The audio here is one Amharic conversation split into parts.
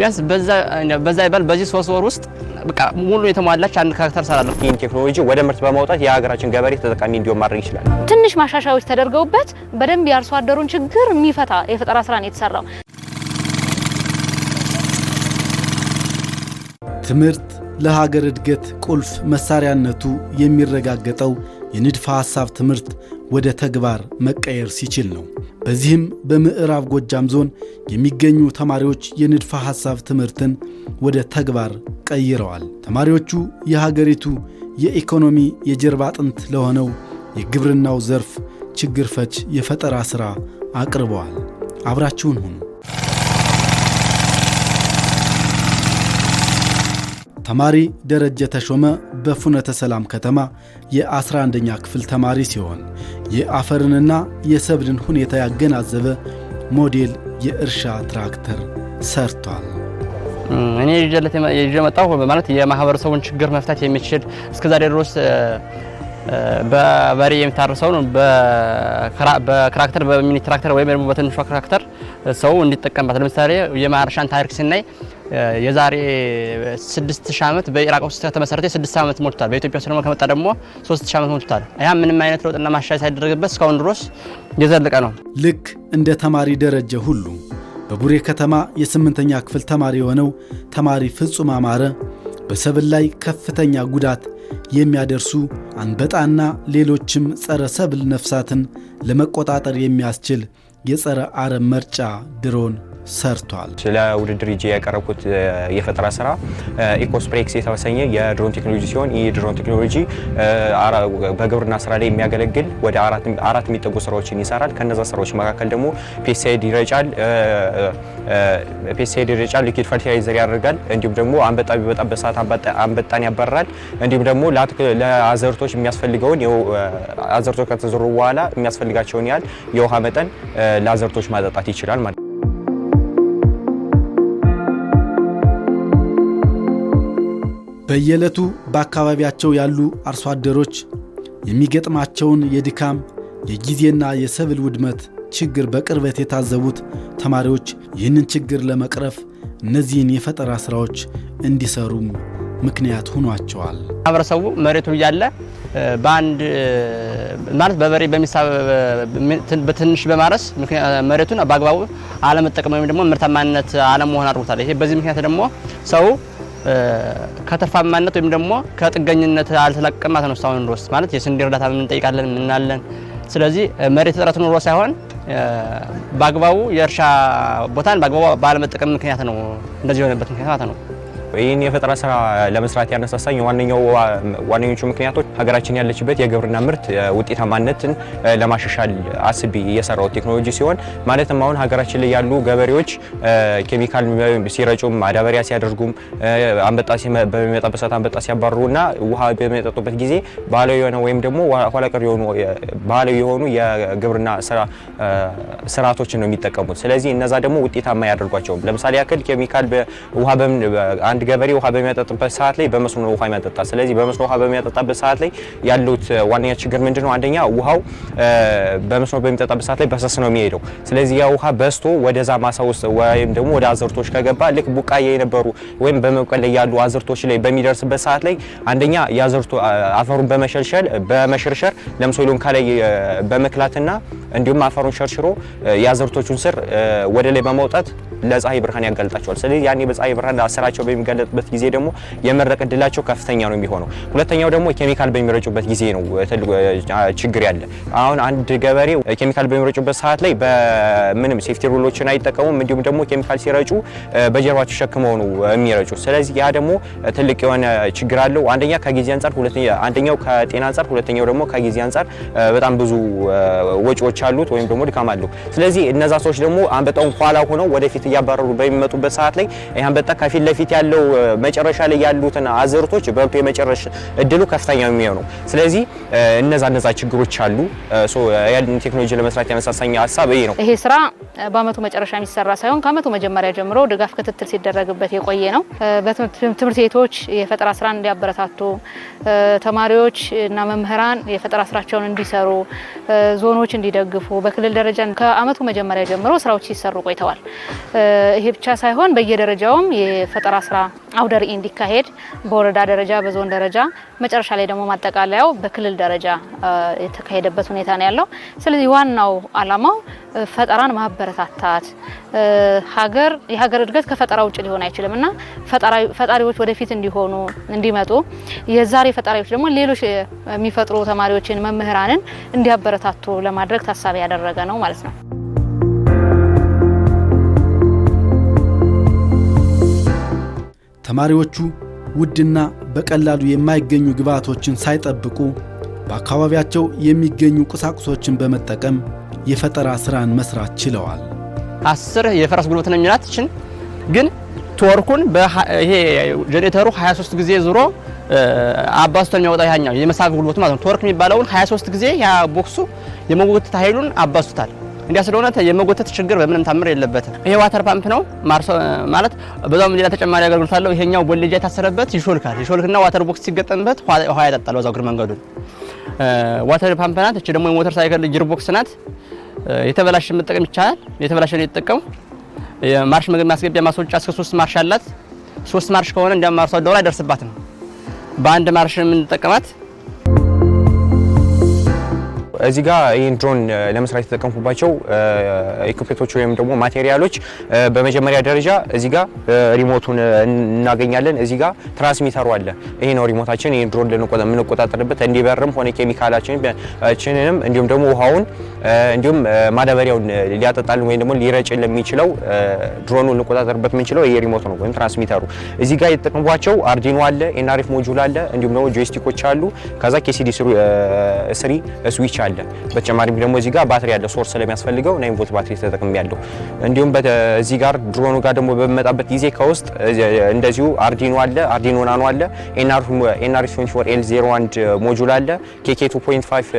ቢያንስ በዛ ይባል በዚህ 3 ወር ውስጥ በቃ ሙሉ የተሟላች አንድ ካራክተር ሰራለሁ። ይህን ቴክኖሎጂ ወደ ምርት በማውጣት የሀገራችን ገበሬ ተጠቃሚ እንዲሆን ማድረግ ይችላል። ትንሽ ማሻሻያዎች ተደርገውበት በደንብ ያርሶ አደሩን ችግር የሚፈታ የፈጠራ ስራ ነው የተሰራው። ትምህርት ለሀገር እድገት ቁልፍ መሳሪያነቱ የሚረጋገጠው የንድፈ ሐሳብ ትምህርት ወደ ተግባር መቀየር ሲችል ነው። በዚህም በምዕራብ ጎጃም ዞን የሚገኙ ተማሪዎች የንድፈ ሐሳብ ትምህርትን ወደ ተግባር ቀይረዋል። ተማሪዎቹ የሀገሪቱ የኢኮኖሚ የጀርባ አጥንት ለሆነው የግብርናው ዘርፍ ችግር ፈች የፈጠራ ሥራ አቅርበዋል። አብራችሁን ሁኑ። ተማሪ ደረጀ ተሾመ በፍኖተ ሰላም ከተማ የ11ኛ ክፍል ተማሪ ሲሆን የአፈርንና የሰብልን ሁኔታ ያገናዘበ ሞዴል የእርሻ ትራክተር ሰርቷል። እኔ የጀመጣው ማለት የማህበረሰቡን ችግር መፍታት የሚችል እስከዛሬ ድረስ በበሬ የሚታረሰው ነው በትራክተር በሚኒ ትራክተር ወይም ደግሞ በትንሿ ትራክተር ሰው እንዲጠቀምበት። ለምሳሌ የማርሻን ታሪክ ስናይ የዛሬ 6000 ዓመት በኢራቅ ውስጥ ተመሰረተ 6 ዓመት ሞልቷል። በኢትዮጵያ ውስጥ ደግሞ ከመጣ ደግሞ 3000 ዓመት ሞልቷል። ያ ምንም አይነት ለውጥና ማሻሻያ ሳይደረግበት እስካሁን ድረስ የዘለቀ ነው። ልክ እንደ ተማሪ ደረጀ ሁሉ በቡሬ ከተማ የ8ኛ ክፍል ተማሪ የሆነው ተማሪ ፍጹም አማረ በሰብል ላይ ከፍተኛ ጉዳት የሚያደርሱ አንበጣና ሌሎችም ጸረ ሰብል ነፍሳትን ለመቆጣጠር የሚያስችል የጸረ አረም መርጫ ድሮን ሰርቷል። ስለ ውድድር ይዤ ያቀረብኩት የፈጠራ ስራ ኢኮስፕሬክስ የተሰኘ የድሮን ቴክኖሎጂ ሲሆን ይህ ድሮን ቴክኖሎጂ በግብርና ስራ ላይ የሚያገለግል ወደ አራት የሚጠጉ ስራዎችን ይሰራል። ከነዛ ስራዎች መካከል ደግሞ ፔስቲሳይድ ይረጫል፣ ሊኩዊድ ፈርቲላይዘር ያደርጋል፣ እንዲሁም ደግሞ አንበጣ ቢበጣበት ሰዓት አንበጣን ያባርራል። እንዲሁም ደግሞ ለአዘርቶች የሚያስፈልገውን አዘርቶች ከተዘሩ በኋላ የሚያስፈልጋቸውን ያህል የውሃ መጠን ለአዘርቶች ማጠጣት ይችላል ማለት ነው። በየዕለቱ በአካባቢያቸው ያሉ አርሶ አደሮች የሚገጥማቸውን የድካም የጊዜና የሰብል ውድመት ችግር በቅርበት የታዘቡት ተማሪዎች ይህንን ችግር ለመቅረፍ እነዚህን የፈጠራ ስራዎች እንዲሰሩም ምክንያት ሆኗቸዋል። ማህበረሰቡ መሬቱ እያለ በአንድ ማለት በበሬ በትንሽ በማረስ መሬቱን በአግባቡ አለመጠቀም ወይም ደግሞ ምርታማነት አለመሆን አድርጎታል። ይሄ በዚህ ምክንያት ደግሞ ሰው ከተርፋማነት ወይም ደግሞ ከጥገኝነት አልተላቀቀም ማለት ነው። እስካሁን ድረስ ማለት የስንዴ እርዳታ እንጠይቃለን ምናለን። ስለዚህ መሬት እጥረት ኖሮ ሳይሆን በአግባቡ የእርሻ ቦታን በአግባቡ ባለመጠቀም ምክንያት ነው እንደዚህ የሆነበት ምክንያት ነው። ይህን የፈጠራ ስራ ለመስራት ያነሳሳኝ ዋነኞቹ ምክንያቶች ሀገራችን ያለችበት የግብርና ምርት ውጤታማነትን ለማሻሻል አስቤ የሰራው ቴክኖሎጂ ሲሆን ማለትም አሁን ሀገራችን ላይ ያሉ ገበሬዎች ኬሚካል ሲረጩም ማዳበሪያ ሲያደርጉም አንበጣ በሚመጣበት ሰዓት አንበጣ ሲያባርሩና ውሃ በሚጠጡበት ጊዜ ባህላዊ የሆነ ወይም ደግሞ ኋላ ቀር የሆኑ የግብርና ስርዓቶችን ነው የሚጠቀሙት። ስለዚህ እነዛ ደግሞ ውጤታማ ያደርጓቸውም። ለምሳሌ ያክል ኬሚካል ውሃ አንድ ገበሬ ውሃ በሚያጠጣበት ሰዓት ላይ በመስኖ ውሃ የሚያጠጣ። ስለዚህ በመስኖ ውሃ በሚያጠጣበት ሰዓት ላይ ያሉት ዋነኛ ችግር ምንድነው? አንደኛ ውሃው በመስኖ በሚጠጣበት ሰዓት ላይ በሰስ ነው የሚሄደው። ስለዚህ ያ ውሃ በስቶ ወደዛ ማሳ ውስጥ ወይም ደግሞ ወደ አዘርቶች ከገባ ልክ ቡቃያ የነበሩ ወይም በመብቀል ላይ ያሉ አዘርቶች ላይ በሚደርስበት ሰዓት ላይ አንደኛ ያዘርቶ አፈሩን በመሸርሸር ለምሳሌውን ከላይ በመክላትና እንዲሁም አፈሩን ሸርሽሮ ያዘርቶቹን ስር ወደ ላይ በማውጣት ለፀሐይ ብርሃን ያጋልጣቸዋል። ስለዚህ ያኔ በፀሐይ ብርሃን ስራቸው በሚገለጥበት ጊዜ ደግሞ የመረቅ እድላቸው ከፍተኛ ነው የሚሆነው። ሁለተኛው ደግሞ ኬሚካል በሚረጩበት ጊዜ ነው ችግር ያለ። አሁን አንድ ገበሬ ኬሚካል በሚረጩበት ሰዓት ላይ በምንም ሴፍቲ ሩሎችን አይጠቀሙም። እንዲሁም ደግሞ ኬሚካል ሲረጩ በጀርባቸው ሸክመው ነው የሚረጩ። ስለዚህ ያ ደግሞ ትልቅ የሆነ ችግር አለው። አንደኛ ከጊዜ አንፃር፣ አንደኛው ከጤና አንፃር፣ ሁለተኛው ደግሞ ከጊዜ አንፃር በጣም ብዙ ወጪዎች አሉት ወይም ደግሞ ድካም አለው። ስለዚህ እነዛ ሰዎች ደግሞ አንበጣውን ኋላ ሆነው ወደፊት እያባረሩ በሚመጡበት ሰዓት ላይ ይሄ አንበጣ ከፊት ለፊት ያለው ያለው መጨረሻ ላይ ያሉትን አዝርቶች በልቶ የመጨረሻ እድሉ ከፍተኛ የሚሆነው። ስለዚህ እነዛ ችግሮች አሉ። ያን ቴክኖሎጂ ለመስራት ያነሳሳኝ ሀሳብ ይሄ ነው። ይሄ ስራ በአመቱ መጨረሻ የሚሰራ ሳይሆን ከአመቱ መጀመሪያ ጀምሮ ድጋፍ ክትትል ሲደረግበት የቆየ ነው። በትምህርት ቤቶች የፈጠራ ስራን እንዲያበረታቱ፣ ተማሪዎች እና መምህራን የፈጠራ ስራቸውን እንዲሰሩ፣ ዞኖች እንዲደግፉ በክልል ደረጃ ከአመቱ መጀመሪያ ጀምሮ ስራዎች ሲሰሩ ቆይተዋል። ይሄ ብቻ ሳይሆን በየደረጃውም የፈጠራ ስራ አውደ ርዕይ እንዲካሄድ በወረዳ ደረጃ በዞን ደረጃ መጨረሻ ላይ ደግሞ ማጠቃለያው በክልል ደረጃ የተካሄደበት ሁኔታ ነው ያለው። ስለዚህ ዋናው አላማው ፈጠራን ማበረታታት፣ የሀገር እድገት ከፈጠራ ውጭ ሊሆን አይችልም እና ፈጣሪዎች ወደፊት እንዲሆኑ እንዲመጡ፣ የዛሬ ፈጣሪዎች ደግሞ ሌሎች የሚፈጥሩ ተማሪዎችን መምህራንን እንዲያበረታቱ ለማድረግ ታሳቢ ያደረገ ነው ማለት ነው። ተማሪዎቹ ውድና በቀላሉ የማይገኙ ግብዓቶችን ሳይጠብቁ በአካባቢያቸው የሚገኙ ቁሳቁሶችን በመጠቀም የፈጠራ ስራን መስራት ችለዋል። 10 የፈረስ ጉልበት ነው የሚላትችን ግን ቶርኩን ይሄ ጄኔሬተሩ 23 ጊዜ ዙሮ አባስቶ የሚያወጣው ያኛው የመሳብ ጉልበቱ ማለት ነው። ቶርክ የሚባለውን 23 ጊዜ ያ ቦክሱ የመጎተት ኃይሉን አባስቶታል። እንዲያ ስለሆነ የመጎተት ችግር በምንም ታምር የለበትም። ይሄ ዋተር ፓምፕ ነው ማለት በዛው ሌላ ተጨማሪ አገልግሎት አለው። ይሄኛው ቦሌጃ የታሰረበት ይሾልክና ዋተር ቦክስ ሲገጠምበት ውሃ ያጠጣል በዛው ግር መንገዱን። ዋተር ፓምፕ ናት። እቺ ደግሞ የሞተር ሳይክል ጊር ቦክስ ናት። የተበላሽ መጠቀም ይቻላል። የተበላሽ ነው የተጠቀሙ ማርሽ ማስገቢያ ማስወጫ እስከ 3 ማርሽ አላት። 3 ማርሽ ከሆነ እንደማርሷ ደውላ አይደርስባትም። በአንድ ማርሽ የምንጠቀማት እዚህ ጋር ይሄን ድሮን ለመስራት የተጠቀምኩባቸው ኢኩፕመንቶች ወይም ደግሞ ማቴሪያሎች በመጀመሪያ ደረጃ እዚህ ጋር ሪሞቱን እናገኛለን። እዚህ ጋር ትራንስሚተሩ አለ። ይሄ ነው ሪሞታችን። ይሄን ድሮን ለምንቆጣጠርበት እንዲበርም ሆነ ኬሚካላችንንም እንዲሁም ደግሞ ውሃውን እንዲሁም ማዳበሪያውን ሊያጠጣልን ወይም ደግሞ ሊረጭልን የሚችለው ድሮኑን ልንቆጣጠርበት የምንችለው ይሄ ሪሞት ነው ወይም ትራንስሚተሩ። እዚህ ጋር የተጠቀምኳቸው አርዲኖ አለ፣ ኤንአርኤፍ ሞጁል አለ፣ እንዲሁም ደግሞ ጆይስቲኮች አሉ። ከዛ ኬሲዲ 3 ስዊች አለ። በተጨማሪም ደግሞ እዚህ ጋር ባትሪ አለ። ሶርስ ስለሚያስፈልገው 9 ቮልት ባትሪ ተጠቅሜ ያለው። እንዲሁም እዚህ ጋር ድሮኑ ጋር ደግሞ በመጣበት ጊዜ ከውስጥ እንደዚሁ አርዲኖ አለ፣ አርዲኖ ናኖ አለ፣ ኤንአርኤፍ 24L01 ሞጁል አለ፣ ኬኬ 2.5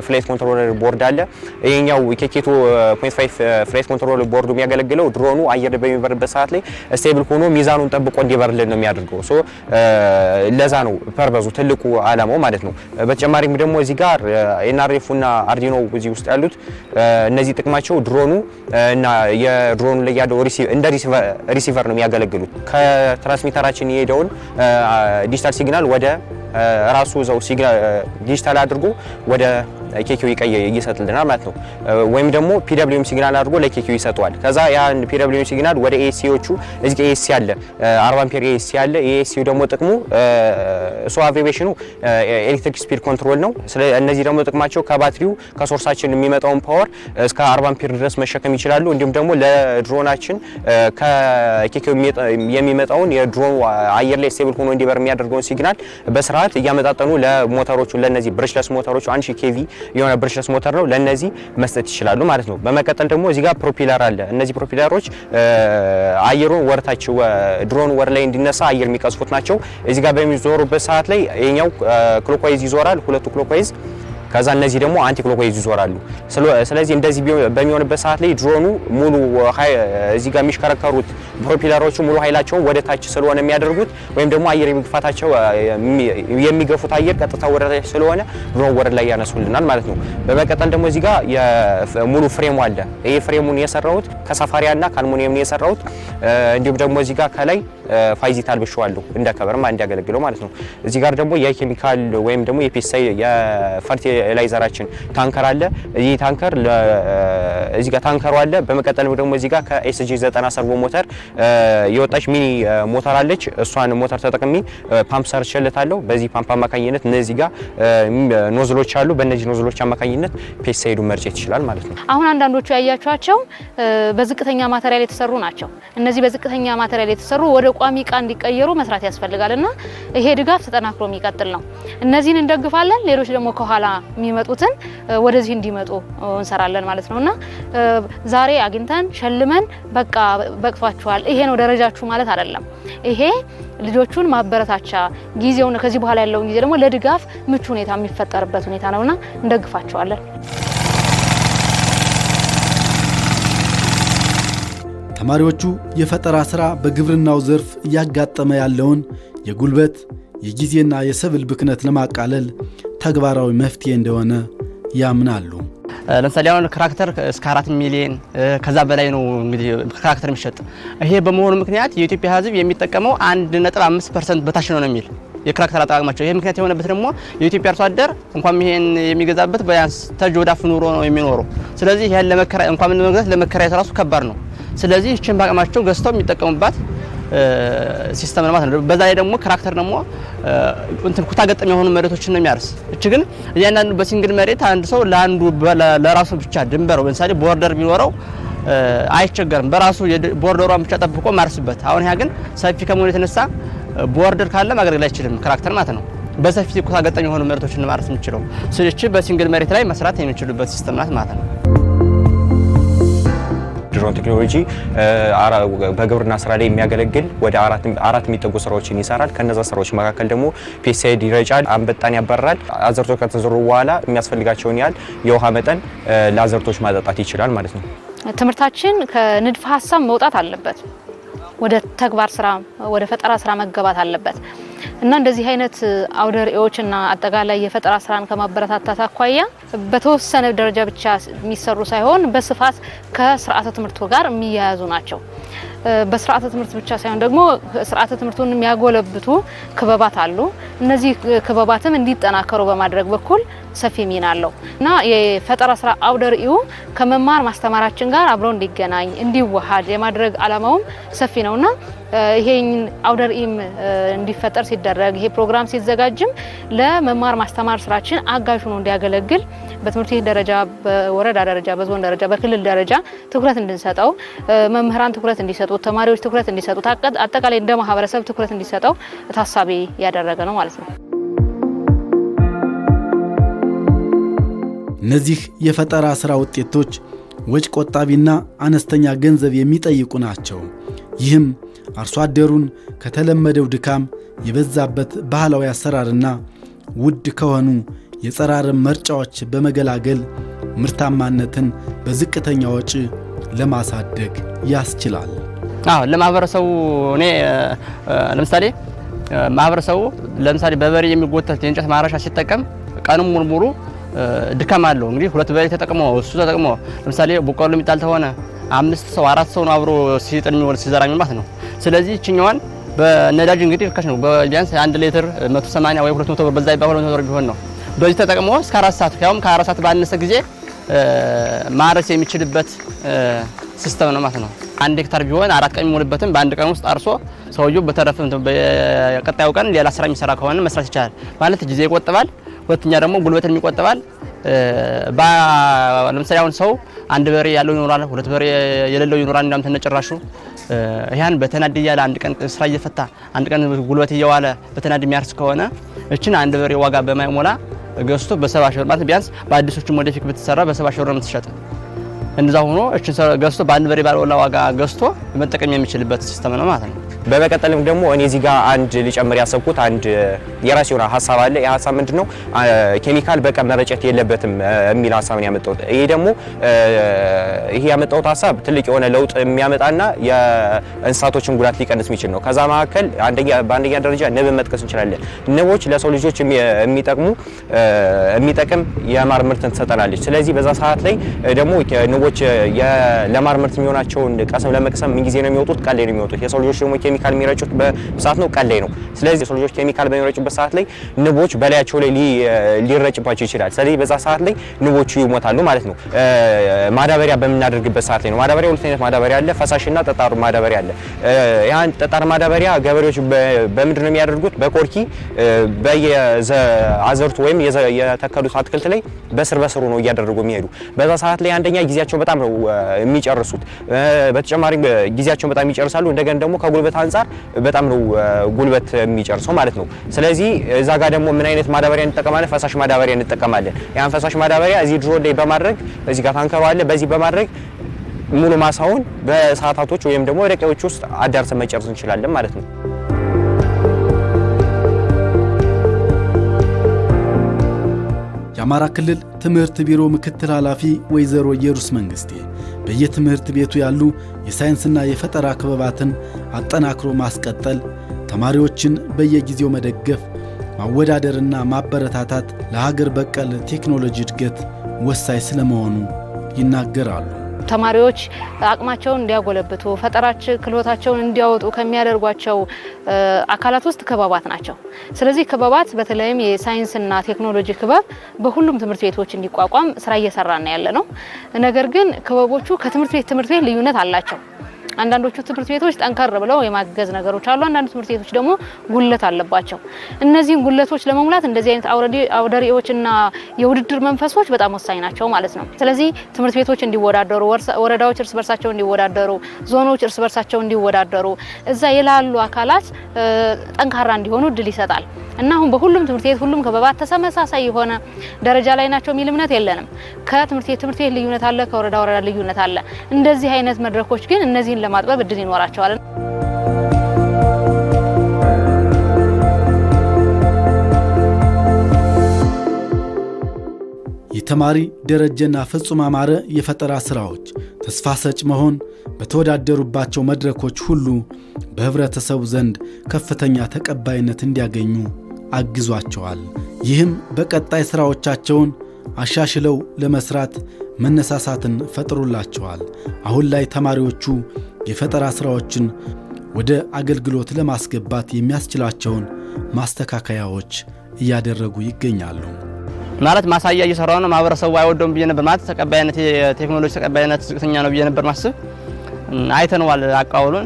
ፍላይት ኮንትሮለር ቦርድ አለ። ይሄኛው ኬኬ 2.5 ፍላይት ኮንትሮለር ቦርዱ የሚያገለግለው ድሮኑ አየር በሚበርበት ሰዓት ላይ ስቴብል ሆኖ ሚዛኑን ጠብቆ እንዲበርልን ነው የሚያደርገው። ለዛ ነው ፐርፐዙ ትልቁ አላማው ማለት ነው። በተጨማሪም ደግሞ እዚህ ጋር ኤንአርኤፍ እና አርዲኖ እዚህ ውስጥ ያሉት እነዚህ ጥቅማቸው ድሮኑ እና የድሮኑ ላይ ያለው እንደ ሪሲቨር ነው የሚያገለግሉት። ከትራንስሚተራችን የሄደውን ዲጂታል ሲግናል ወደ ራሱ ዘው ሲግናል ዲጂታል አድርጎ ወደ ኬኪው ይሰጥልናል ማለት ነው። ወይም ደግሞ ፒደብሊውኤም ሲግናል አድርጎ ለኬኪው ይሰጠዋል። ከዛ ያን ፒደብሊውኤም ሲግናል ወደ ኤኤስሲዎቹ እዚህ ኤኤስሲ አለ 40 አምፔር ኤኤስሲ አለ። ኤኤስሲው ደግሞ ጥቅሙ አቬቤሽኑ ኤሌክትሪክ ስፒድ ኮንትሮል ነው። እነዚህ ደግሞ ጥቅማቸው ከባትሪው ከሶርሳችን የሚመጣውን ፓወር እስከ 40 አምፔር ድረስ መሸከም ይችላሉ። እንዲሁም ደግሞ ለድሮናችን ከኬኪው የሚመጣውን የድሮኑ አየር ላይ ስቴብል ሆኖ እንዲበር የሚያደርገውን ሲግናል በስርዓት እያመጣጠኑ ለሞተሮቹ ለነዚህ ብረሽለስ ሞተሮቹ 1000 ኬቪ የሆነ ብረሽለስ ሞተር ነው ለነዚህ መስጠት ይችላሉ ማለት ነው። በመቀጠል ደግሞ እዚህ ጋር ፕሮፒለር አለ። እነዚህ ፕሮፒለሮች አየሩን ወርታች ድሮኑ ወር ላይ እንዲነሳ አየር የሚቀዝፉት ናቸው። እዚህ ጋር በሚዞሩበት ሰዓት ላይ የኛው ክሎክዋይዝ ይዞራል፣ ሁለቱ ክሎክዋይዝ። ከዛ እነዚህ ደግሞ አንቲ ክሎክዋይዝ ይዞራሉ። ስለዚህ እንደዚህ በሚሆንበት ሰዓት ላይ ድሮኑ ሙሉ እዚህ ጋር የሚሽከረከሩት ፕሮፒለሮቹ ሙሉ ኃይላቸውን ወደ ታች ስለሆነ የሚያደርጉት ወይም ደግሞ አየር የሚገፋታቸው የሚገፉት አየር ቀጥታ ወደ ታች ስለሆነ ድሮን ወደ ላይ ያነሱልናል ማለት ነው። በመቀጠል ደግሞ እዚህ ጋር ሙሉ ፍሬሙ አለ። ይሄ ፍሬሙን የሰራሁት ከሳፋሪያና ከአልሙኒየም ነው የሰራሁት። እንዲሁም ደግሞ እዚህ ጋር ከላይ ፋይዚት አልብሼዋለሁ እንደ ከበርማ እንዲያገለግለው ማለት ነው። እዚህ ጋር ደግሞ የኬሚካል ወይም ደግሞ የፔስቲሳይድ የፈርቲላይዘራችን ታንከር አለ። ይህ ታንከር እዚህ ጋር ታንከሩ አለ። በመቀጠል ደግሞ እዚህ ጋር ከኤስጂ 90 ሰርቮ ሞተር የወጣች ሚኒ ሞተር አለች። እሷን ሞተር ተጠቅሜ ፓምፕ ሰርቼለታለሁ። በዚህ ፓምፕ አማካኝነት እነዚህ ጋር ኖዝሎች አሉ። በእነዚህ ኖዝሎች አማካኝነት ፔስቲሳይዱን መርጨት ይችላል ማለት ነው። አሁን አንዳንዶቹ ያያችኋቸው በዝቅተኛ ማቴሪያል የተሰሩ ናቸው። እነዚህ በዝቅተኛ ማቴሪያል የተሰሩ ወደ ቋሚ ዕቃ እንዲቀየሩ መስራት ያስፈልጋልና ይሄ ድጋፍ ተጠናክሮ የሚቀጥል ነው። እነዚህን እንደግፋለን። ሌሎች ደግሞ ከኋላ የሚመጡትን ወደዚህ እንዲመጡ እንሰራለን ማለት ነውና ዛሬ አግኝተን ሸልመን በቃ በቅቷችኋል ይሄ ነው ደረጃችሁ ማለት አይደለም። ይሄ ልጆቹን ማበረታቻ ጊዜውን ከዚህ በኋላ ያለውን ጊዜ ደግሞ ለድጋፍ ምቹ ሁኔታ የሚፈጠርበት ሁኔታ ነውና እንደግፋቸዋለን። ተማሪዎቹ የፈጠራ ስራ በግብርናው ዘርፍ እያጋጠመ ያለውን የጉልበት የጊዜና የሰብል ብክነት ለማቃለል ተግባራዊ መፍትሄ እንደሆነ ያምናሉ። ለምሳሌ አሁን ትራክተር እስከ 4 ሚሊዮን ከዛ በላይ ነው እንግዲህ ትራክተር የሚሸጥ። ይሄ በመሆኑ ምክንያት የኢትዮጵያ ሕዝብ የሚጠቀመው 1.5% በታች ነው የሚል የትራክተር አጠቃቀማቸው። ይሄ ምክንያት የሆነበት ደግሞ የኢትዮጵያ አርሶ አደር እንኳን ይሄን የሚገዛበት ቢያንስ ተጆዳፍ ኑሮ ነው የሚኖረው። ስለዚህ ይሄን ለመከራይ እንኳን ለመግዛት ለመከራይ ራሱ ከባድ ነው። ስለዚህ እቺን ባቀማቸው ገዝተው የሚጠቀሙባት ሲስተም ነው ማለት ነው። በዛ ላይ ደግሞ ትራክተር ደግሞ እንትን ኩታ ገጠም የሆኑ መሬቶችን ነው የሚያርስ። እቺ ግን እያንዳንዱ በሲንግል መሬት አንድ ሰው ለአንዱ ለራሱ ብቻ ድንበር ለምሳሌ ቦርደር ቢኖረው አይቸገርም። በራሱ ቦርደሯን ብቻ ጠብቆ ማርስበት። አሁን ያ ግን ሰፊ ከመሆኑ የተነሳ ቦርደር ካለ ማገልገል አይችልም ትራክተር ማለት ነው። በሰፊ ኩታ ገጠም የሆኑ መሬቶችን ማርስ የሚችለው ስለዚህ በሲንግል መሬት ላይ መስራት የሚችሉበት ሲስተም ናት ማለት ነው። ድሮን ቴክኖሎጂ በግብርና ስራ ላይ የሚያገለግል ወደ አራት የሚጠጉ ስራዎችን ይሰራል። ከነዛ ስራዎች መካከል ደግሞ ፔስቲሳይድ ይረጫል፣ አንበጣን ያባራል። አዘርቶች ከተዘሩ በኋላ የሚያስፈልጋቸውን ያህል የውሃ መጠን ለአዘርቶች ማጠጣት ይችላል ማለት ነው። ትምህርታችን ከንድፈ ሀሳብ መውጣት አለበት፣ ወደ ተግባር ስራ ወደ ፈጠራ ስራ መገባት አለበት እና እንደዚህ አይነት አውደ ርዕዮችና አጠቃላይ የፈጠራ ስራን ከማበረታታት አኳያ በተወሰነ ደረጃ ብቻ የሚሰሩ ሳይሆን በስፋት ከስርዓተ ትምህርቱ ጋር የሚያያዙ ናቸው። በስርዓተ ትምህርት ብቻ ሳይሆን ደግሞ ስርዓተ ትምህርቱን የሚያጎለብቱ ክበባት አሉ። እነዚህ ክበባትም እንዲጠናከሩ በማድረግ በኩል ሰፊ ሚና አለው እና የፈጠራ ስራ አውደ ርዕዩ ከመማር ማስተማራችን ጋር አብሮ እንዲገናኝ እንዲዋሃድ የማድረግ አላማውም ሰፊ ነውና ይሄን አውደ ርዕይም እንዲፈጠር ሲደረግ ይሄ ፕሮግራም ሲዘጋጅም ለመማር ማስተማር ስራችን አጋዥ ሆኖ እንዲያገለግል በትምህርት ቤት ደረጃ፣ በወረዳ ደረጃ፣ በዞን ደረጃ፣ በክልል ደረጃ ትኩረት እንድንሰጠው፣ መምህራን ትኩረት እንዲሰጡት፣ ተማሪዎች ትኩረት እንዲሰጡት፣ አጠቃላይ እንደ ማህበረሰብ ትኩረት እንዲሰጠው ታሳቢ ያደረገ ነው ማለት ነው። እነዚህ የፈጠራ ስራ ውጤቶች ወጭ ቆጣቢና አነስተኛ ገንዘብ የሚጠይቁ ናቸው። ይህም አርሶ አደሩን ከተለመደው ድካም የበዛበት ባህላዊ አሰራርና ውድ ከሆኑ የጸረ አረም መርጫዎች በመገላገል ምርታማነትን በዝቅተኛ ወጪ ለማሳደግ ያስችላል። ለማህበረሰቡ እኔ ለምሳሌ ማህበረሰቡ ለምሳሌ በበሬ የሚጎተት የእንጨት ማረሻ ሲጠቀም ቀኑን ሙሉ ድካም አለው። እንግዲህ ሁለት በሬ ተጠቅሞ እሱ ተጠቅሞ ለምሳሌ በቆሎ የሚጣል ተሆነ 5 ሰው 4 ሰው ነው አብሮ ሲጥል የሚወል ሲዘራ ማለት ነው። ስለዚህ እቺኛዋን በነዳጅ እንግዲህ ርካሽ ነው። ቢያንስ 1 ሊትር 180 ወይ 200 ብር በዛ ይባል 200 ብር ቢሆን ነው። በዚህ ተጠቅሞ እስከ 4 ሰዓት ያውም ከ4 ሰዓት ባነሰ ጊዜ ማረስ የሚችልበት ሲስተም ነው ማለት ነው። 1 ሄክታር ቢሆን 4 ቀን የሚሞልበትን በአንድ ቀን ውስጥ አርሶ ሰውየው በተረፈ በቀጣዩ ቀን ሌላ ስራ የሚሰራ ከሆነ መስራት ይችላል ማለት ጊዜ ይቆጥባል። ሁለተኛ ደግሞ ጉልበትን ይቆጥባል። ለምሳሌ አሁን ሰው 1 በሬ ያለው ይኖራል፣ 2 በሬ የሌለው ይኖራል። እንዳም ተነጨራሹ ያን በተናድ ያለ 1 ቀን ስራ እየፈታ 1 ቀን ጉልበት እየዋለ በተናድ የሚያርስ ከሆነ እቺን 1 በሬ ዋጋ በማይሞላ ገዝቶ በ70 ሺህ ብር ማለት ቢያንስ በአዲሶቹ ሞዴፊክ ብትሰራ በ70 ሺህ ብር ነው የምትሸጥ። እንደዛ ሆኖ እቺን ገዝቶ በ1 በሬ ባልወላ ዋጋ ገዝቶ መጠቀም የሚችልበት ሲስተም ነው ማለት ነው። በመቀጠልም ደግሞ እኔ እዚህ ጋር አንድ ሊጨምር ያሰብኩት አንድ የራሴ የሆነ ሀሳብ አለ። ያ ሀሳብ ምንድነው? ኬሚካል በቀን መረጨት የለበትም የሚል ሀሳብ ነው ያመጣሁት። ይሄ ደግሞ ይሄ ያመጣሁት ሀሳብ ትልቅ የሆነ ለውጥ የሚያመጣና የእንስሳቶችን ጉዳት ሊቀንስ የሚችል ነው። ከዛ መካከል በአንደኛ ደረጃ ንብን መጥቀስ እንችላለን። ንቦች ለሰው ልጆች የሚጠቅም የማር ምርትን ትሰጠናለች። ስለዚህ በዛ ሰዓት ላይ ደግሞ ንቦች ለማር ምርት የሚሆናቸውን ቀሰም ለመቅሰም ምን ጊዜ ነው የሚወጡት? ቀን ላይ ነው የሚወጡት። የሰው ልጆች ደግሞ ኬሚካል የሚረጩት በሰዓት ነው፣ ቀን ላይ ነው። ስለዚህ የሰው ልጆች ኬሚካል በሚረጩበት ሰዓት ላይ ንቦች በላያቸው ላይ ሊረጭባቸው ይችላል። ስለዚህ በዛ ሰዓት ላይ ንቦቹ ይሞታሉ ማለት ነው። ማዳበሪያ በምናደርግበት ሰዓት ላይ ነው። ማዳበሪያ ሁለት አይነት ማዳበሪያ አለ፣ ፈሳሽና ጠጣር ማዳበሪያ አለ። ያን ጠጣር ማዳበሪያ ገበሬዎች በምንድን ነው የሚያደርጉት? በቆርኪ በየአዘርቱ ወይም የተከሉት አትክልት ላይ በስር በስሩ ነው እያደረጉ የሚሄዱ። በዛ ሰዓት ላይ አንደኛ ጊዜያቸውን በጣም ነው የሚጨርሱት። በተጨማሪ ጊዜያቸውን በጣም ይጨርሳሉ። እንደገና ደግሞ ከጉልበት አንፃር በጣም ነው ጉልበት የሚጨርሰው ማለት ነው። ስለዚህ እዛ ጋር ደግሞ ምን አይነት ማዳበሪያ እንጠቀማለን? ፈሳሽ ማዳበሪያ እንጠቀማለን። ያን ፈሳሽ ማዳበሪያ እዚህ ድሮ ላይ በማድረግ እዚህ ጋር ታንከሩ አለ በዚህ በማድረግ ሙሉ ማሳውን በሰዓታቶች ወይም ደግሞ ደቂቃዎች ውስጥ አዳርሰን መጨረስ እንችላለን ማለት ነው። የአማራ ክልል ትምህርት ቢሮ ምክትል ኃላፊ ወይዘሮ ኢየሩስ መንግስቴ በየትምህርት ቤቱ ያሉ የሳይንስና የፈጠራ ክበባትን አጠናክሮ ማስቀጠል፣ ተማሪዎችን በየጊዜው መደገፍ፣ ማወዳደርና ማበረታታት ለሀገር በቀል ቴክኖሎጂ እድገት ወሳኝ ስለመሆኑ ይናገራሉ። ተማሪዎች አቅማቸውን እንዲያጎለብቱ ፈጠራቸው ክህሎታቸውን እንዲያወጡ ከሚያደርጓቸው አካላት ውስጥ ክበባት ናቸው። ስለዚህ ክበባት በተለይም የሳይንስና ቴክኖሎጂ ክበብ በሁሉም ትምህርት ቤቶች እንዲቋቋም ስራ እየሰራን ያለነው። ነገር ግን ክበቦቹ ከትምህርት ቤት ልዩነት አላቸው። አንዳንዶቹ ትምህርት ቤቶች ጠንከር ብለው የማገዝ ነገሮች አሉ። አንዳንድ ትምህርት ቤቶች ደግሞ ጉለት አለባቸው። እነዚህን ጉለቶች ለመሙላት እንደዚህ አይነት አውደሪዎችና የውድድር መንፈሶች በጣም ወሳኝ ናቸው ማለት ነው። ስለዚህ ትምህርት ቤቶች እንዲወዳደሩ፣ ወረዳዎች እርስ በርሳቸው እንዲወዳደሩ፣ ዞኖች እርስ በርሳቸው እንዲወዳደሩ፣ እዛ የላሉ አካላት ጠንካራ እንዲሆኑ እድል ይሰጣል እና አሁን በሁሉም ትምህርት ቤት ሁሉም ክበባት ተመሳሳይ የሆነ ደረጃ ላይ ናቸው የሚል እምነት የለንም። ከትምህርት ቤት ልዩነት አለ፣ ከወረዳ ልዩነት አለ። እንደዚህ አይነት መድረኮች ግን እነዚህን ለማጥበብ እድል ይኖራቸዋል። የተማሪ ደረጀና ፍጹም አማረ የፈጠራ ስራዎች ተስፋ ሰጭ መሆን በተወዳደሩባቸው መድረኮች ሁሉ በህብረተሰቡ ዘንድ ከፍተኛ ተቀባይነት እንዲያገኙ አግዟቸዋል። ይህም በቀጣይ ስራዎቻቸውን አሻሽለው ለመስራት መነሳሳትን ፈጥሮላቸዋል። አሁን ላይ ተማሪዎቹ የፈጠራ ስራዎችን ወደ አገልግሎት ለማስገባት የሚያስችላቸውን ማስተካከያዎች እያደረጉ ይገኛሉ። ማለት ማሳያ እየሰራው ነው። ማህበረሰቡ አይወደውም ብዬ ነበር ማለት ተቀባይነት የቴክኖሎጂ ተቀባይነት ዝቅተኛ ነው ብዬ ነበር ማስብ። አይተነዋል። አቃውሉን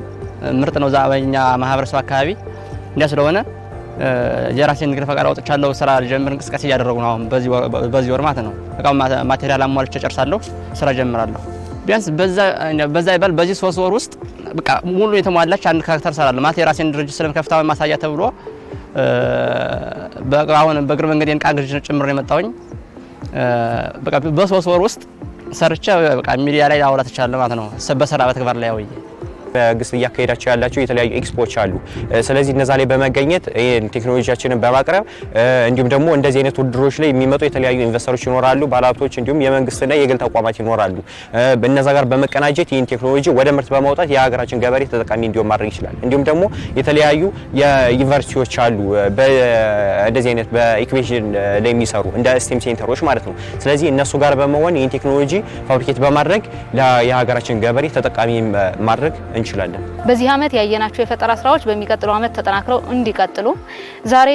ምርጥ ነው ዛባኛ ማህበረሰብ አካባቢ እንዲያ ስለሆነ የራሴን ንግድ ፈቃድ አውጥቻለሁ። ስራ ጀምር እንቅስቃሴ እያደረጉ ነው። አሁን በዚህ ወር ማለት ነው እቃው ማቴሪያል አሟልቼ ጨርሳለሁ። ስራ ጀምራለሁ። ቢያንስ በዛ ይባል በዚህ 3 ወር ውስጥ በቃ ሙሉ የተሟላች አንድ ካራክተር ሰራለሁ ማለት የራሴን ድርጅት ስለምከፍታው ማሳያ ተብሎ በአሁን በእግር መንገድ የንቃ ግዥ ጭምር የመጣውኝ በቃ በ3 ወር ውስጥ ሰርቼ በቃ ሚዲያ ላይ አውራት ይቻላል ማለት ነው። በስራ በተግባር ላይ ያውዬ በግስት እያካሄዳቸው ያላቸው የተለያዩ ኤክስፖዎች አሉ። ስለዚህ እነዛ ላይ በመገኘት ቴክኖሎጂያችንን በማቅረብ እንዲሁም ደግሞ እንደዚህ አይነት ውድድሮች ላይ የሚመጡ የተለያዩ ኢንቨስተሮች ይኖራሉ፣ ባለሀብቶች እንዲሁም የመንግስትና የግል ተቋማት ይኖራሉ። በእነዛ ጋር በመቀናጀት ይህን ቴክኖሎጂ ወደ ምርት በማውጣት የሀገራችን ገበሬ ተጠቃሚ እንዲሆን ማድረግ ይችላል። እንዲሁም ደግሞ የተለያዩ የዩኒቨርሲቲዎች አሉ እንደዚህ አይነት በኢኩዌሽን ላይ የሚሰሩ እንደ ስቴም ሴንተሮች ማለት ነው። ስለዚህ እነሱ ጋር በመሆን ይህን ቴክኖሎጂ ፋብሪኬት በማድረግ የሀገራችን ገበሬ ተጠቃሚ ማድረግ እንችላለን። በዚህ አመት ያየናቸው የፈጠራ ስራዎች በሚቀጥለው አመት ተጠናክረው እንዲቀጥሉ ዛሬ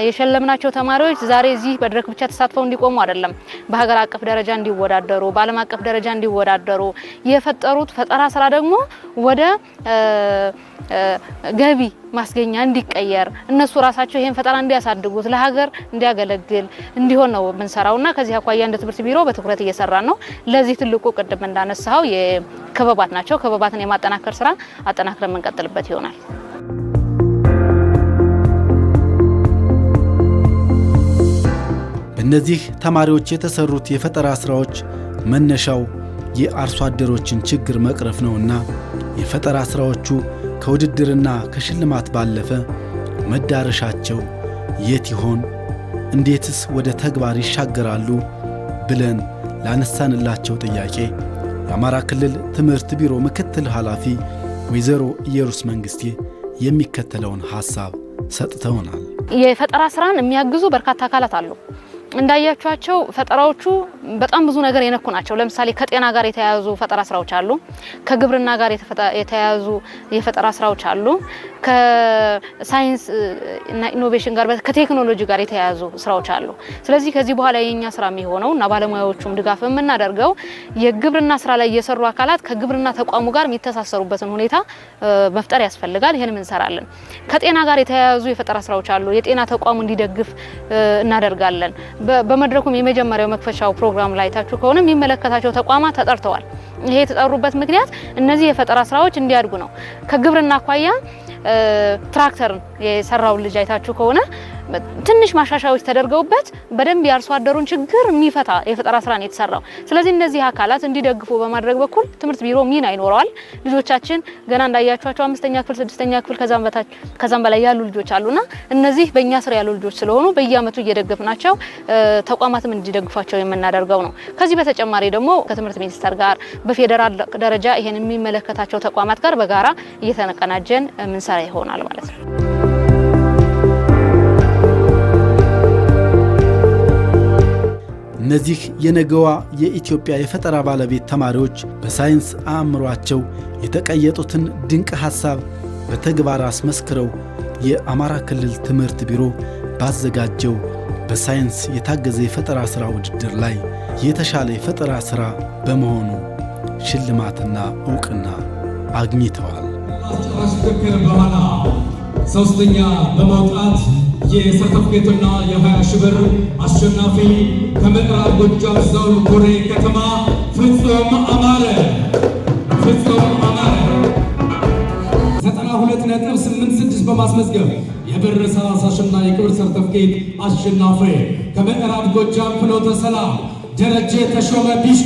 የሸለምናቸው ተማሪዎች ዛሬ እዚህ በድረክ ብቻ ተሳትፈው እንዲቆሙ አይደለም፣ በሀገር አቀፍ ደረጃ እንዲወዳደሩ፣ በዓለም አቀፍ ደረጃ እንዲወዳደሩ የፈጠሩት ፈጠራ ስራ ደግሞ ወደ ገቢ ማስገኛ እንዲቀየር እነሱ ራሳቸው ይሄን ፈጠራ እንዲያሳድጉት ለሀገር እንዲያገለግል እንዲሆን ነው የምንሰራውና ከዚህ አኳያ እንደ ትምህርት ቢሮ በትኩረት እየሰራን ነው። ለዚህ ትልቁ ቅድም እንዳነሳው የክበባት ናቸው። ክበባትን የማጠናከር ስራ አጠናክረን የምንቀጥልበት ይሆናል። በእነዚህ ተማሪዎች የተሰሩት የፈጠራ ስራዎች መነሻው የአርሶ አደሮችን ችግር መቅረፍ ነውና የፈጠራ ስራዎቹ ከውድድርና ከሽልማት ባለፈ መዳረሻቸው የት ይሆን? እንዴትስ ወደ ተግባር ይሻገራሉ? ብለን ላነሳንላቸው ጥያቄ የአማራ ክልል ትምህርት ቢሮ ምክትል ኃላፊ ወይዘሮ ኢየሩስ መንግስቴ የሚከተለውን ሐሳብ ሰጥተውናል። የፈጠራ ስራን የሚያግዙ በርካታ አካላት አሉ። እንዳያችኋቸው ፈጠራዎቹ በጣም ብዙ ነገር የነኩ ናቸው። ለምሳሌ ከጤና ጋር የተያያዙ ፈጠራ ስራዎች አሉ። ከግብርና ጋር የተያያዙ የፈጠራ ስራዎች አሉ። ከሳይንስ እና ኢኖቬሽን ጋር ከቴክኖሎጂ ጋር የተያያዙ ስራዎች አሉ። ስለዚህ ከዚህ በኋላ የኛ ስራ የሚሆነው እና ባለሙያዎቹም ድጋፍ የምናደርገው የግብርና ስራ ላይ የሰሩ አካላት ከግብርና ተቋሙ ጋር የሚተሳሰሩበትን ሁኔታ መፍጠር ያስፈልጋል። ይሄንን እንሰራለን። ከጤና ጋር የተያያዙ የፈጠራ ስራዎች አሉ። የጤና ተቋሙ እንዲደግፍ እናደርጋለን። በመድረኩም የመጀመሪያው መክፈቻው ፕሮግራም ላይ ታችሁ ከሆነ የሚመለከታቸው ተቋማት ተጠርተዋል። ይሄ የተጠሩበት ምክንያት እነዚህ የፈጠራ ስራዎች እንዲያድጉ ነው። ከግብርና አኳያ ትራክተር የሰራው ልጅ አይታችሁ ከሆነ ትንሽ ማሻሻያዎች ተደርገውበት በደንብ ያርሶ አደሩን ችግር የሚፈታ የፈጠራ ስራ ነው የተሰራው። ስለዚህ እነዚህ አካላት እንዲደግፉ በማድረግ በኩል ትምህርት ቢሮ ሚና ይኖረዋል። ልጆቻችን ገና እንዳያችኋቸው 5ኛ ክፍል 6ኛ ክፍል ከዛም በላይ ያሉ ልጆች አሉና እነዚህ በእኛ ስር ያሉ ልጆች ስለሆኑ በየአመቱ እየደገፍናቸው ተቋማትም እንዲደግፏቸው የምናደርገው ነው። ከዚህ በተጨማሪ ደግሞ ከትምህርት ሚኒስቴር ጋር በፌደራል ደረጃ ይሄን የሚመለከታቸው ተቋማት ጋር በጋራ እየተቀናጀን ምንሰራ ይሆናል ማለት ነው። እነዚህ የነገዋ የኢትዮጵያ የፈጠራ ባለቤት ተማሪዎች በሳይንስ አእምሯቸው የተቀየጡትን ድንቅ ሐሳብ በተግባር አስመስክረው የአማራ ክልል ትምህርት ቢሮ ባዘጋጀው በሳይንስ የታገዘ የፈጠራ ሥራ ውድድር ላይ የተሻለ የፈጠራ ሥራ በመሆኑ ሽልማትና ዕውቅና አግኝተዋል። በኋላ ሶስተኛ በመውጣት የሰርተፍኬትና የ20 ሺህ ብር አሸናፊ ከምዕራብ ጎጃም ዞን ቡሬ ከተማ ፍጹም አማረ 92.86 በማስመዝገብ የብር 30 ሺና የክብር ሰርተፍኬት አሸናፊ ከምዕራብ ጎጃም ፍኖተ ሰላም ደረጀ ተሾመ ቢሻ